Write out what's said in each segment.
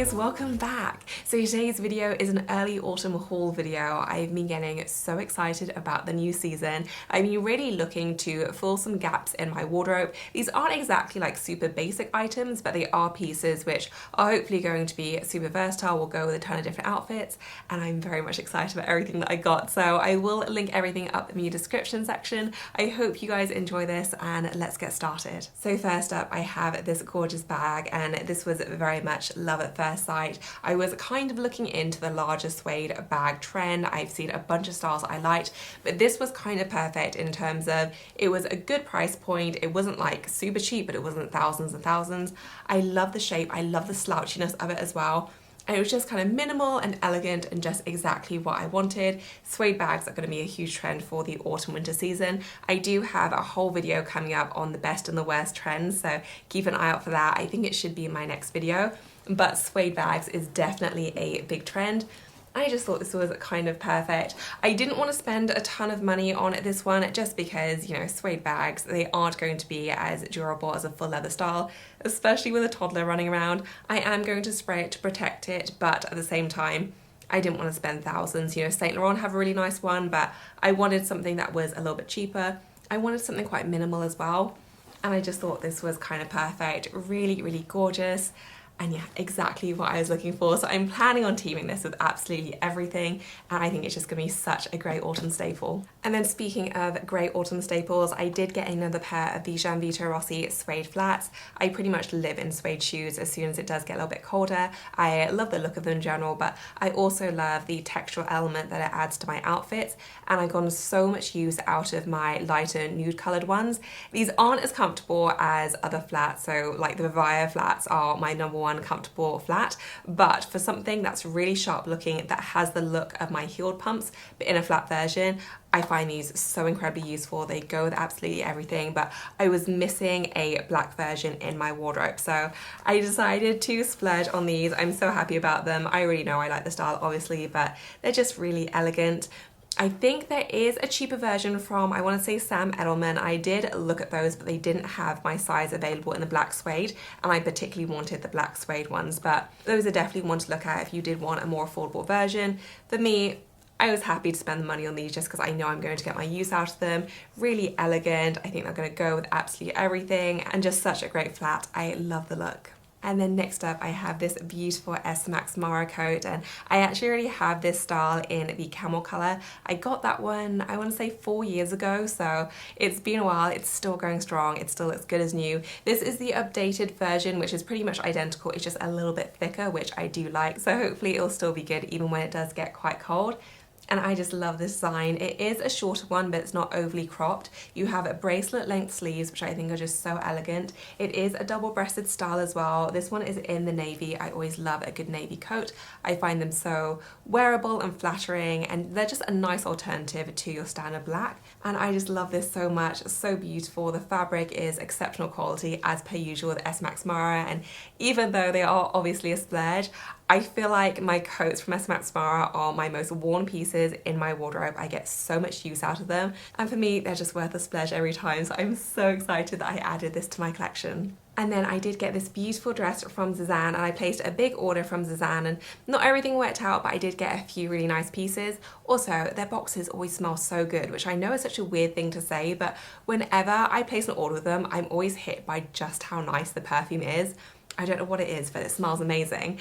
guys, welcome back. So today's video is an early autumn haul video. I've been getting so excited about the new season. I've been really looking to fill some gaps in my wardrobe. These aren't exactly like super basic items, but they are pieces which are hopefully going to be super versatile, will go with a ton of different outfits, and I'm very much excited about everything that I got. So I will link everything up in the description section. I hope you guys enjoy this, and let's get started. So first up, I have this gorgeous bag, and this was very much love at first sight. I was kind of looking into the larger suede bag trend. I've seen a bunch of styles I liked, but this was kind of perfect in terms of it was a good price point. It wasn't like super cheap, but it wasn't thousands and thousands. I love the shape. I love the slouchiness of it as well. And it was just kind of minimal and elegant and just exactly what I wanted. Suede bags are going to be a huge trend for the autumn winter season. I do have a whole video coming up on the best and the worst trends, so keep an eye out for that. I think it should be in my next video, but suede bags is definitely a big trend. I just thought this was kind of perfect. I didn't want to spend a ton of money on this one just because, you know, suede bags, they aren't going to be as durable as a full leather style, especially with a toddler running around. I am going to spray it to protect it, but at the same time, I didn't want to spend thousands. You know, Saint Laurent have a really nice one, but I wanted something that was a little bit cheaper. I wanted something quite minimal as well. And I just thought this was kind of perfect. Really, really gorgeous. And yeah, exactly what I was looking for. So I'm planning on teaming this with absolutely everything, and I think it's just gonna be such a great autumn staple. And then speaking of great autumn staples, I did get another pair of the Gianvito Rossi Suede Flats. I pretty much live in suede shoes as soon as it does get a little bit colder. I love the look of them in general, but I also love the textural element that it adds to my outfits, and I've gotten so much use out of my lighter nude colored ones. These aren't as comfortable as other flats, so like the Vivaya flats are my number one comfortable flat, but for something that's really sharp looking, that has the look of my heeled pumps but in a flat version, I find these so incredibly useful. They go with absolutely everything, but I was missing a black version in my wardrobe, so I decided to splurge on these. I'm so happy about them. I already know I like the style obviously, but they're just really elegant. I think there is a cheaper version from, I want to say, Sam Edelman. I did look at those, but they didn't have my size available in the black suede, and I particularly wanted the black suede ones, but those are definitely one to look at if you did want a more affordable version. For me, I was happy to spend the money on these just because I know I'm going to get my use out of them. Really elegant. I think they're going to go with absolutely everything, and just such a great flat. I love the look. And then next up, I have this beautiful S Max Mara coat, and I actually already have this style in the camel color. I got that one, I want to say 4 years ago, so it's been a while. It's still going strong. It still looks good as new. This is the updated version, which is pretty much identical. It's just a little bit thicker, which I do like. So hopefully it'll still be good even when it does get quite cold. And I just love this design. It is a shorter one, but it's not overly cropped. You have a bracelet length sleeves, which I think are just so elegant. It is a double-breasted style as well. This one is in the navy. I always love a good navy coat. I find them so wearable and flattering, and they're just a nice alternative to your standard black. And I just love this so much. It's so beautiful. The fabric is exceptional quality as per usual with S Max Mara, and even though they are obviously a splurge, I feel like my coats from S Max Mara are my most worn pieces in my wardrobe. I get so much use out of them, and for me they're just worth a splurge every time, so I'm so excited that I added this to my collection. And then I did get this beautiful dress from Zzan, and I placed a big order from Zzan, and not everything worked out, but I did get a few really nice pieces. Also, their boxes always smell so good, which I know is such a weird thing to say, but whenever I place an order with them, I'm always hit by just how nice the perfume is. I don't know what it is, but it smells amazing.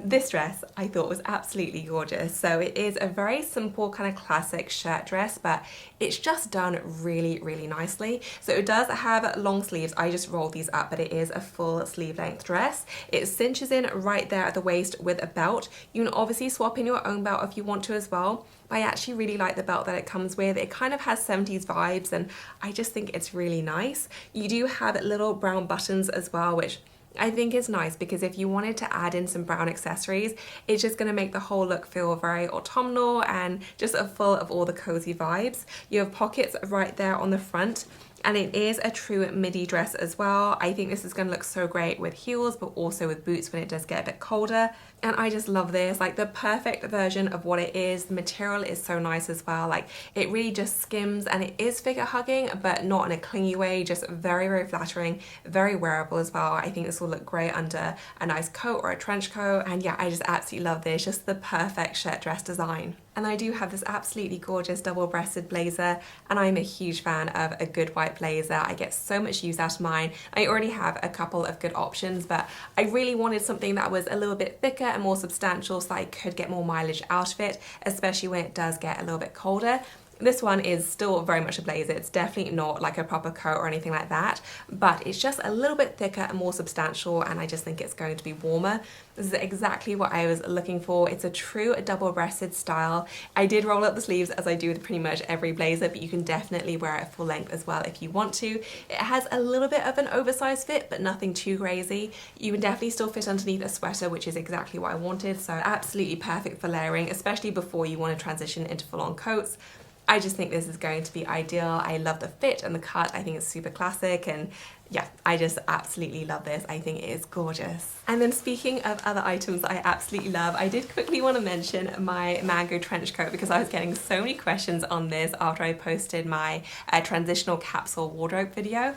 This dress I thought was absolutely gorgeous. So it is a very simple kind of classic shirt dress, but it's just done really, really nicely. So it does have long sleeves. I just rolled these up, but it is a full sleeve length dress. It cinches in right there at the waist with a belt. You can obviously swap in your own belt if you want to as well. I actually really like the belt that it comes with. It kind of has 70s vibes, and I just think it's really nice. You do have little brown buttons as well, which I think is nice because if you wanted to add in some brown accessories, it's just going to make the whole look feel very autumnal and just full of all the cozy vibes. You have pockets right there on the front. and it is a true midi dress as well. I think this is going to look so great with heels, but also with boots when it does get a bit colder. And I just love this, like the perfect version of what it is. The material is so nice as well, like it really just skims, and it is figure hugging, but not in a clingy way, just very, very flattering, very wearable as well. I think this will look great under a nice coat or a trench coat. And yeah, I just absolutely love this, just the perfect shirt dress design. And I do have this absolutely gorgeous double-breasted blazer, and I'm a huge fan of a good white blazer. I get so much use out of mine. I already have a couple of good options, but I really wanted something that was a little bit thicker and more substantial so I could get more mileage out of it, especially when it does get a little bit colder. This one is still very much a blazer. It's definitely not like a proper coat or anything like that, but it's just a little bit thicker and more substantial, and I just think it's going to be warmer. This is exactly what I was looking for. It's a true double-breasted style. I did roll up the sleeves as I do with pretty much every blazer, but you can definitely wear it full length as well if you want to. It has a little bit of an oversized fit, but nothing too crazy. You can definitely still fit underneath a sweater, which is exactly what I wanted, so absolutely perfect for layering, especially before you want to transition into full-on coats. I just think this is going to be ideal. I love the fit and the cut. I think it's super classic, and yeah, I just absolutely love this. I think it is gorgeous. And then speaking of other items that I absolutely love, I did quickly want to mention my mango trench coat because I was getting so many questions on this after I posted my transitional capsule wardrobe video.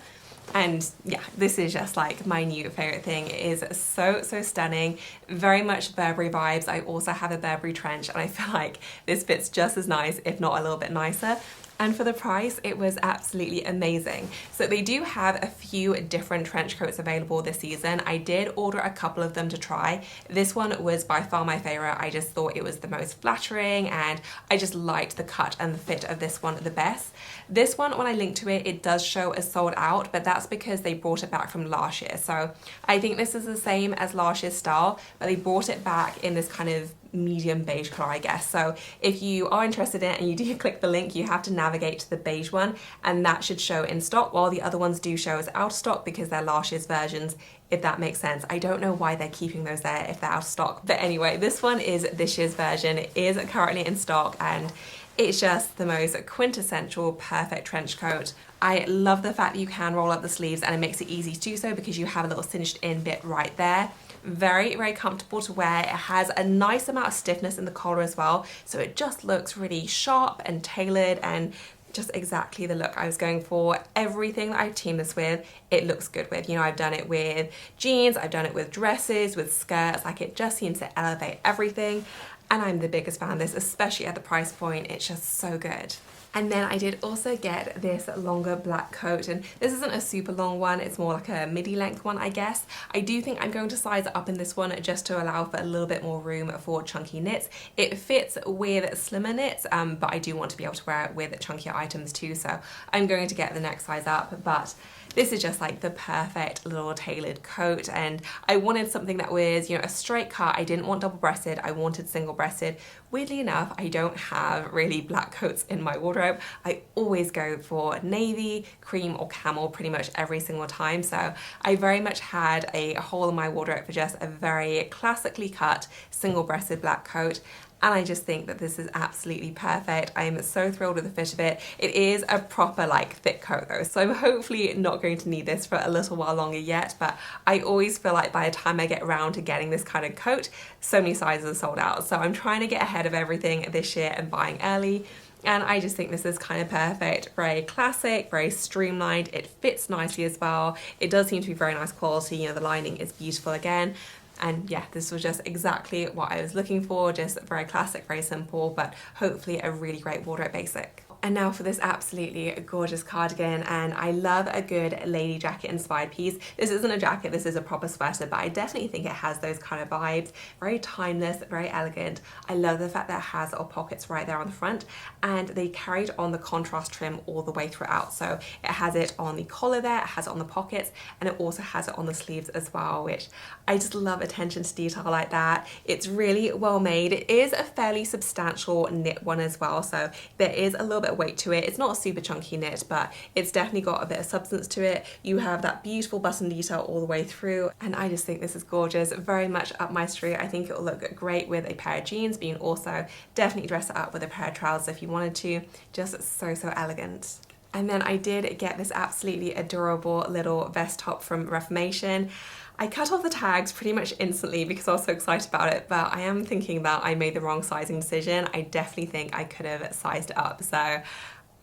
And yeah, this is just like my new favorite thing. It is so stunning, very much Burberry vibes. I also have a Burberry trench, and I feel like this fits just as nice, if not a little bit nicer. And for the price, it was absolutely amazing. So they do have a few different trench coats available this season. I did order a couple of them to try. This one was by far my favorite. I just thought it was the most flattering, and I just liked the cut and the fit of this one the best. This one, when I link to it, it does show as sold out, but that's because they brought it back from last year. So I think this is the same as last year's style, but they brought it back in this kind of medium beige color, I guess. So if you are interested in it and you do click the link, you have to navigate to the beige one, and that should show in stock, while the other ones do show as out of stock because they're last year's versions, if that makes sense. I don't know why they're keeping those there if they're out of stock. But anyway, this one is this year's version. It is currently in stock, and it's just the most quintessential perfect trench coat. I love the fact that you can roll up the sleeves, and it makes it easy to do so because you have a little cinched in bit right there. Very, very comfortable to wear. It has a nice amount of stiffness in the collar as well, so it just looks really sharp and tailored, and just exactly the look I was going for. Everything that I've teamed this with, it looks good with. You know, I've done it with jeans, I've done it with dresses, with skirts, like it just seems to elevate everything. And I'm the biggest fan of this, especially at the price point. It's just so good. And then I did also get this longer black coat, and this isn't a super long one, it's more like a midi length one, I guess. I do think I'm going to size it up in this one just to allow for a little bit more room for chunky knits. It fits with slimmer knits, but I do want to be able to wear it with chunkier items too, so I'm going to get the next size up. But this is just like the perfect little tailored coat, and I wanted something that was, you know, a straight cut. I didn't want double-breasted, I wanted single-breasted. Weirdly enough, I don't have really black coats in my wardrobe. I always go for navy, cream, or camel pretty much every single time, so I very much had a hole in my wardrobe for just a very classically cut single-breasted black coat. And I just think that this is absolutely perfect. I am so thrilled with the fit of it. It is a proper like thick coat though, so I'm hopefully not going to need this for a little while longer yet, but I always feel like by the time I get around to getting this kind of coat, so many sizes are sold out. So I'm trying to get ahead of everything this year and buying early. And I just think this is kind of perfect. Very classic, very streamlined. It fits nicely as well. It does seem to be very nice quality. You know, the lining is beautiful again. And yeah, this was just exactly what I was looking for. Just very classic, very simple, but hopefully a really great wardrobe basic. And now for this absolutely gorgeous cardigan, and I love a good lady jacket inspired piece. This isn't a jacket, this is a proper sweater, but I definitely think it has those kind of vibes. Very timeless, very elegant. I love the fact that it has little pockets right there on the front, and they carried on the contrast trim all the way throughout. So it has it on the collar there, it has it on the pockets, and it also has it on the sleeves as well, which I just love attention to detail like that. It's really well made. It is a fairly substantial knit one as well, so there is a little bit of weight to it. It's not a super chunky knit, but it's definitely got a bit of substance to it. You have that beautiful button detail all the way through, and I just think this is gorgeous. Very much up my street. I think it will look great with a pair of jeans, but you can also definitely dress it up with a pair of trousers if you wanted to. Just so elegant. And then I did get this absolutely adorable little vest top from Reformation. I cut off the tags pretty much instantly because I was so excited about it, but I am thinking that I made the wrong sizing decision. I definitely think I could have sized it up, so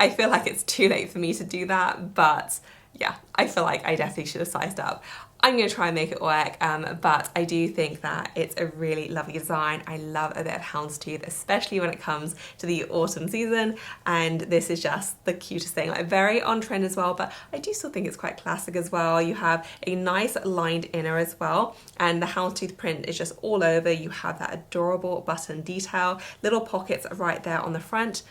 I feel like it's too late for me to do that, but yeah, I feel like I definitely should have sized up. I'm going to try and make it work, but I do think that it's a really lovely design. I love a bit of houndstooth, especially when it comes to the autumn season, and this is just the cutest thing. Like, very on trend as well, but I do still think it's quite classic as well. You have a nice lined inner as well, and the houndstooth print is just all over. You have that adorable button detail, little pockets right there on the front.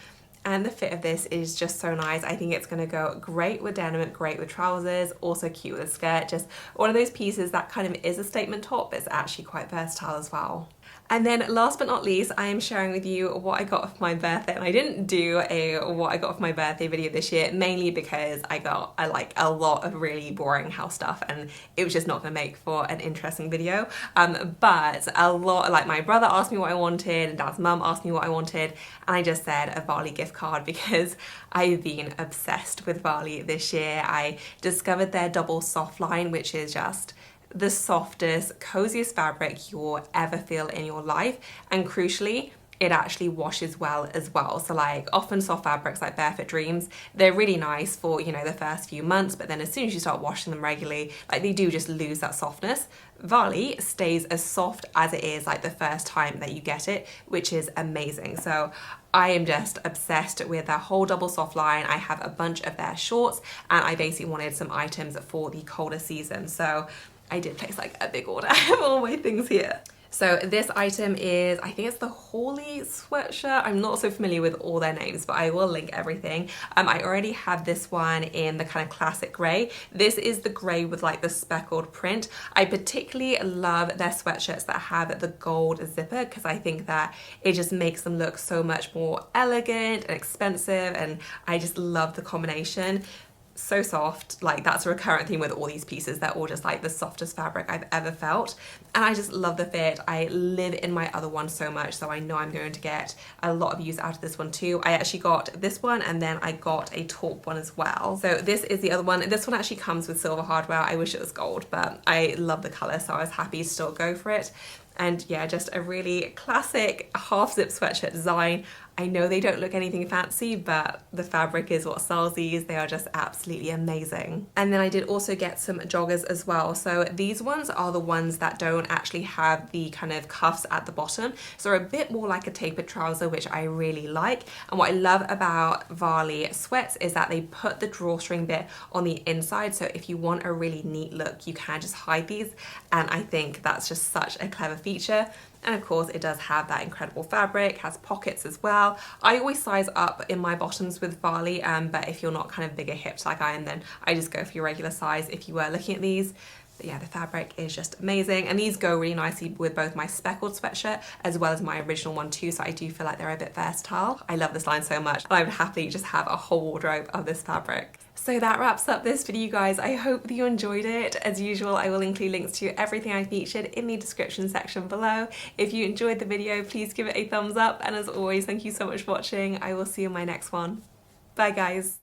And the fit of this is just so nice. I think it's going to go great with denim, great with trousers, also cute with a skirt. Just one of those pieces that kind of is a statement top, but it's actually quite versatile as well. And then last but not least, I am sharing with you what I got for my birthday. And I didn't do a what I got for my birthday video this year, mainly because I like a lot of really boring house stuff and it was just not gonna make for an interesting video. But a lot, like my brother asked me what I wanted and Dad's mum asked me what I wanted, and I just said a Varley gift card because I've been obsessed with Varley this year. I discovered their double soft line, which is just the softest, coziest fabric you'll ever feel in your life, and crucially, it actually washes well as well. So like often soft fabrics like Barefoot Dreams, they're really nice for, you know, the first few months, but then as soon as you start washing them regularly, like they do just lose that softness. Varley stays as soft as it is like the first time that you get it, which is amazing. So I am just obsessed with their whole double soft line. I have a bunch of their shorts and I basically wanted some items for the colder season. So I did place like a big order. I have all my things here. So this item is, I think it's the Hawley sweatshirt. I'm not so familiar with all their names, but I will link everything. I already have this one in the kind of classic grey. This is the grey with like the speckled print. I particularly love their sweatshirts that have the gold zipper because I think that it just makes them look so much more elegant and expensive, and I just love the combination. So soft, like that's a recurrent theme with all these pieces. They're all just like the softest fabric I've ever felt, and I just love the fit. I live in my other one so much, so I know I'm going to get a lot of use out of this one too. I actually got this one and then I got a taupe one as well. So this is the other one. This one actually comes with silver hardware. I wish it was gold, but I love the color, so I was happy to still go for it. And yeah, just a really classic half zip sweatshirt design. I know they don't look anything fancy, but the fabric is what sells these. They are just absolutely amazing. And then I did also get some joggers as well. So these ones are the ones that don't actually have the kind of cuffs at the bottom. So they're a bit more like a tapered trouser, which I really like. And what I love about Varley sweats is that they put the drawstring bit on the inside. So if you want a really neat look, you can just hide these. And I think that's just such a clever feature. And of course it does have that incredible fabric, has pockets as well. I always size up in my bottoms with Varley, but if you're not kind of bigger hips like I am, then I just go for your regular size if you were looking at these. But yeah, the fabric is just amazing, and these go really nicely with both my speckled sweatshirt as well as my original one too, so I do feel like they're a bit versatile. I love this line so much, and I would happily just have a whole wardrobe of this fabric. So that wraps up this video, guys. I hope that you enjoyed it. As usual, I will include links to everything I featured in the description section below. If you enjoyed the video, please give it a thumbs up, and as always, thank you so much for watching. I will see you in my next one. Bye, guys.